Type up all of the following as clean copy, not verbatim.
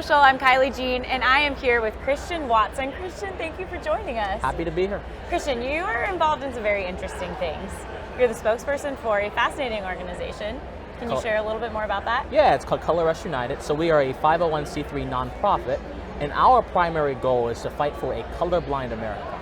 Social. I'm Kylie Jean, and I am here with Christian Watson. Christian, thank you for joining us. Happy to be here. Christian, you are involved in some very interesting things. You're the spokesperson for a fascinating organization. Can you share a little bit more about that? Yeah, it's called Color Us United. So we are a 501c3 nonprofit, and our primary goal is to fight for a colorblind America.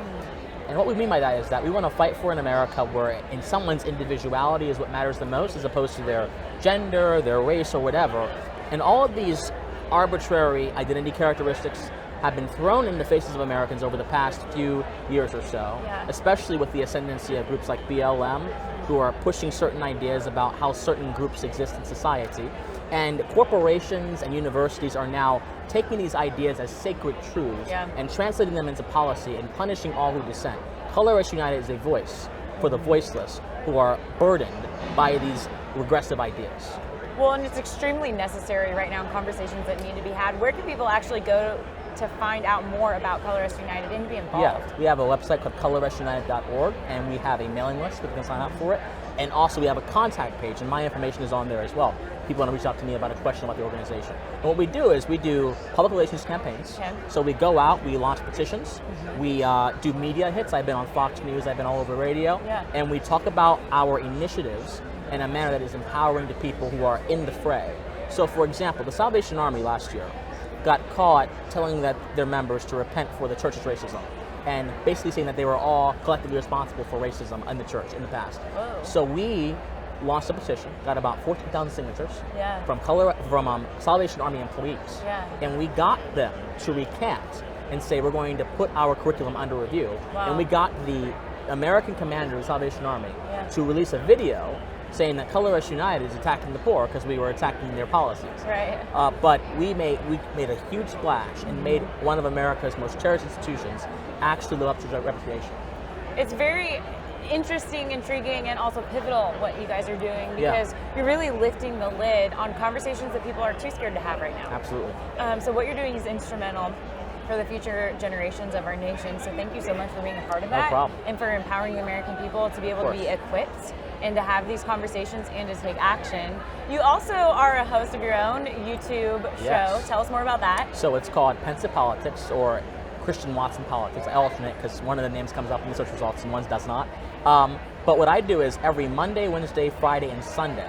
And what we mean by that is that we want to fight for an America where in someone's individuality is what matters the most, as opposed to their gender, their race, or whatever. And all of these arbitrary identity characteristics have been thrown in the faces of Americans over the past few years or so, especially with the ascendancy of groups like BLM, who are pushing certain ideas about how certain groups exist in society. And corporations and universities are now taking these ideas as sacred truths and translating them into policy and punishing all who dissent. Color Us United is a voice for the voiceless who are burdened by these regressive ideas. Well, and it's extremely necessary right now in conversations that need to be had. Where can people actually go to find out more about Color Us United and be involved? Yeah, we have a website called colorusunited.org, and we have a mailing list that you can sign up for it. And also we have a contact page, and my information is on there as well. People want to reach out to me about a question about the organization. And what we do is we do public relations campaigns. So we go out, we launch petitions, we do media hits. I've been on Fox News, I've been all over radio, and we talk about our initiatives in a manner that is empowering to people who are in the fray. So for example, the Salvation Army last year got caught telling their members to repent for the church's racism, and basically saying that they were all collectively responsible for racism in the church in the past. So we launched a petition, got about 14,000 signatures from Salvation Army employees, and we got them to recant and say we're going to put our curriculum under review. And we got the American commander of the Salvation Army to release a video saying that Color Us United is attacking the poor because we were attacking their policies. But we made a huge splash and made one of America's most cherished institutions actually live up to their reputation. It's very interesting, intriguing, and also pivotal what you guys are doing, because you're really lifting the lid on conversations that people are too scared to have right now. Absolutely. So what you're doing is instrumental for the future generations of our nation. So thank you so much for being a part of that. No problem. And for empowering the American people to be able to be equipped and to have these conversations and to take action. You also are a host of your own YouTube show. Tell us more about that. So it's called Pensive Politics, or Christian Watson Politics. I alternate because one of the names comes up in the search results and one does not. But what I do is every Monday, Wednesday, Friday, and Sunday,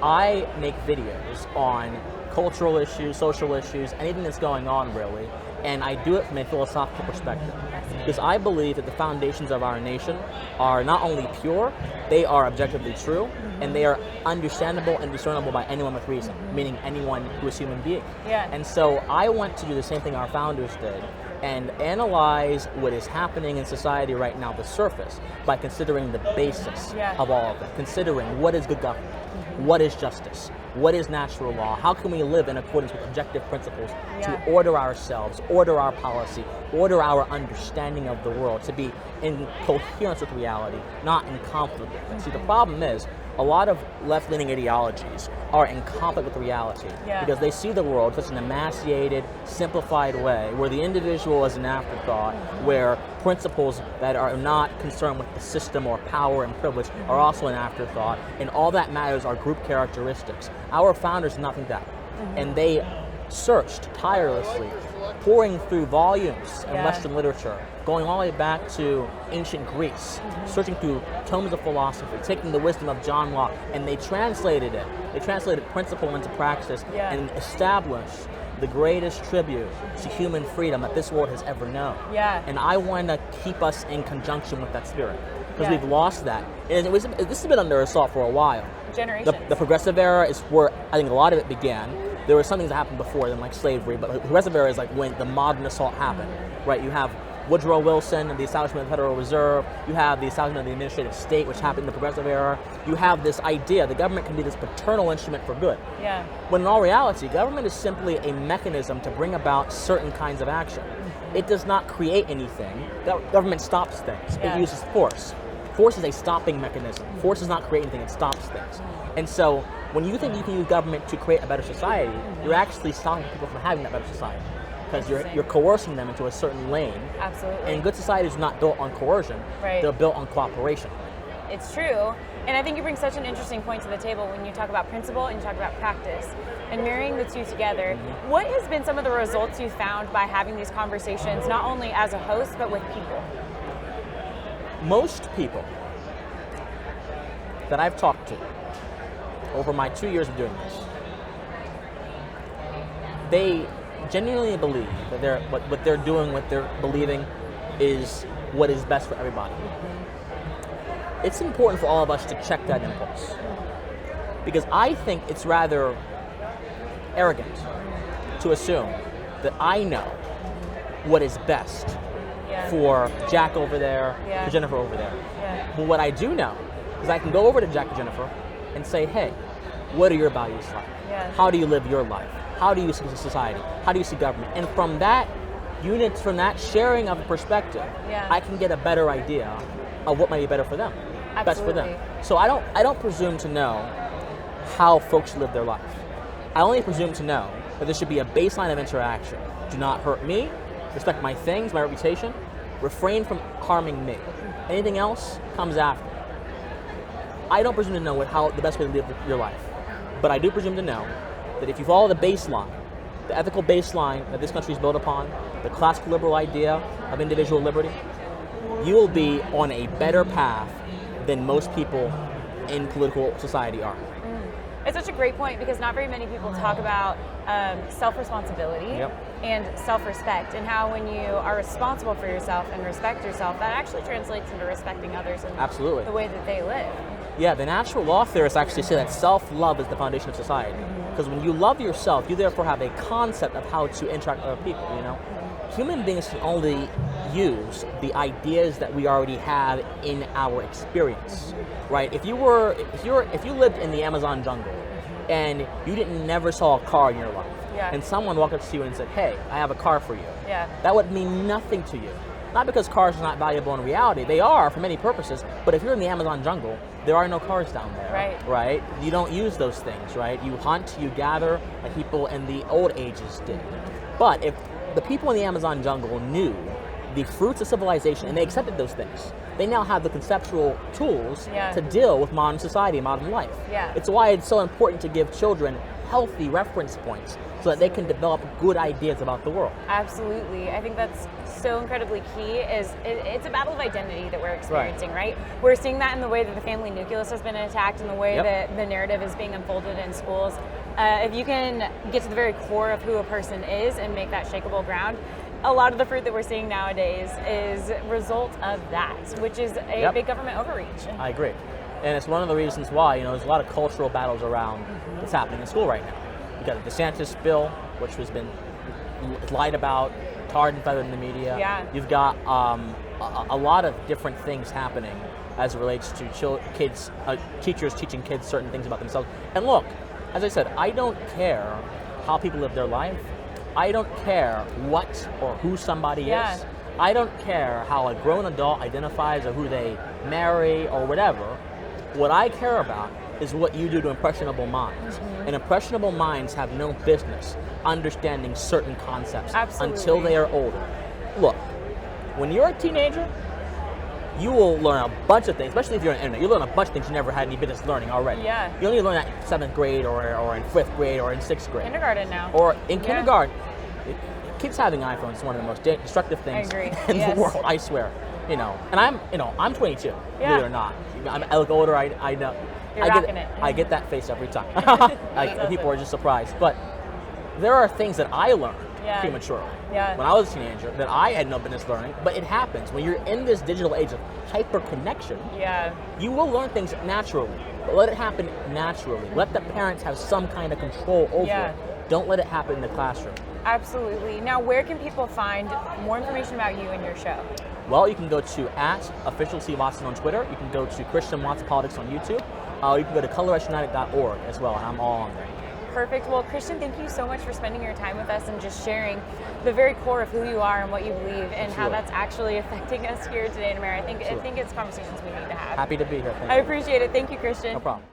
I make videos on cultural issues, social issues, anything that's going on really. And I do it from a philosophical perspective, because I believe that the foundations of our nation are not only pure, they are objectively true, and they are understandable and discernible by anyone with reason, meaning anyone who is a human being. And so I want to do the same thing our founders did, and analyze what is happening in society right now, the surface, by considering the basis of all of it, considering what is good government, what is justice, what is natural law, how can we live in accordance with objective principles to order ourselves, order our policy, order our understanding of the world, to be in coherence with reality, not in conflict with it. See, the problem is, a lot of left-leaning ideologies are in conflict with reality because they see the world in such an emaciated, simplified way, where the individual is an afterthought, where principles that are not concerned with the system or power and privilege are also an afterthought, and all that matters are group characteristics. Our founders did not think that, and they searched tirelessly, pouring through volumes in Western literature, going all the way back to ancient Greece, searching through tomes of philosophy, taking the wisdom of John Locke, and they translated it. They translated principle into praxis and established the greatest tribute to human freedom that this world has ever known. And I want to keep us in conjunction with that spirit, because we've lost that. And this has been under assault for a while. Generations. The progressive era is where I think a lot of it began. There were some things that happened before them, like slavery, but the progressive era is like when the modern assault happened, right? You have Woodrow Wilson and the establishment of the Federal Reserve. You have the establishment of the administrative state, which happened in the progressive era. You have this idea the government can be this paternal instrument for good. When in all reality, government is simply a mechanism to bring about certain kinds of action. It does not create anything. Government stops things. It uses force. Force is a stopping mechanism. Force does not create anything, it stops things. And so when you think you can use government to create a better society, you're actually stopping people from having that better society, because you're coercing them into a certain lane. Absolutely. And good society is not built on coercion. They're built on cooperation. It's true. And I think you bring such an interesting point to the table when you talk about principle and you talk about practice and marrying the two together. What has been some of the results you found by having these conversations, not only as a host, but with people? Most people that I've talked to over my 2 years of doing this, they genuinely believe that what they're doing, what they're believing is what is best for everybody. It's important for all of us to check that impulse, because I think it's rather arrogant to assume that I know what is best for Jack over there, for Jennifer over there. But what I do know is I can go over to Jack and Jennifer and say, hey, what are your values like? How do you live your life? How do you see society? How do you see government? And from that from that sharing of a perspective, I can get a better idea of what might be better for them, best for them. So I don't presume to know how folks live their life. I only presume to know that there should be a baseline of interaction. Do not hurt me, respect my things, my reputation, refrain from harming me. Anything else comes after. I don't presume to know how the best way to live your life, but I do presume to know that if you follow the baseline, the ethical baseline that this country is built upon, the classical liberal idea of individual liberty, you will be on a better path than most people in political society are. It's such a great point, because not very many people talk about self-responsibility and self-respect, and how when you are responsible for yourself and respect yourself, that actually translates into respecting others and the way that they live. Yeah, the natural law theorists actually say that self-love is the foundation of society. Because when you love yourself, you therefore have a concept of how to interact with other people, you know? Human beings can only use the ideas that we already have in our experience, right? If you lived in the Amazon jungle and you never saw a car in your life, and someone walked up to you and said, hey, I have a car for you, that would mean nothing to you. Not because cars are not valuable in reality, they are for many purposes, but if you're in the Amazon jungle, there are no cars down there, right? You don't use those things, right? You hunt, you gather, like people in the old ages did. But if the people in the Amazon jungle knew the fruits of civilization and they accepted those things, they now have the conceptual tools to deal with modern society, modern life. It's why it's so important to give children healthy reference points so that they can develop good ideas about the world. Absolutely. I think that's so incredibly key. It's a battle of identity that we're experiencing, right? We're seeing that in the way that the family nucleus has been attacked, in the way that the narrative is being unfolded in schools. If you can get to the very core of who a person is and make that shakeable ground, a lot of the fruit that we're seeing nowadays is a result of that, which is a big government overreach. I agree. And it's one of the reasons why, there's a lot of cultural battles around what's happening in school right now. You got the DeSantis bill, which has been lied about, tarred and feathered in the media. You've got a lot of different things happening as it relates to teachers teaching kids certain things about themselves. And look, as I said, I don't care how people live their life. I don't care what or who somebody is. I don't care how a grown adult identifies or who they marry or whatever. What I care about is what you do to impressionable minds. And impressionable minds have no business understanding certain concepts until they are older. Look, when you're a teenager, you will learn a bunch of things, especially if you're on the internet. You learn a bunch of things you never had any business learning already. You only learn that in 7th grade or in 5th grade or in 6th grade. Kindergarten now. Or in kindergarten. Kids having iPhones is one of the most destructive things in the world, I swear. And I'm 22, believe it or not. I look older, I know. I get that face every time. People are just surprised. But there are things that I learned prematurely when I was a teenager that I had no business learning, but it happens. When you're in this digital age of hyper-connection, you will learn things naturally, but let it happen naturally. Let the parents have some kind of control over it. Don't let it happen in the classroom. Absolutely. Now, where can people find more information about you and your show? Well, you can go to @officialcwatson on Twitter. You can go to Christian Watson Politics on YouTube. You can go to colorusunited.org as well, and I'm all on there. Perfect. Well, Christian, thank you so much for spending your time with us and just sharing the very core of who you are and what you believe and how that's actually affecting us here today in America. I think it's conversations we need to have. Happy to be here. Thank I you. appreciate it. Thank you, Christian. No problem.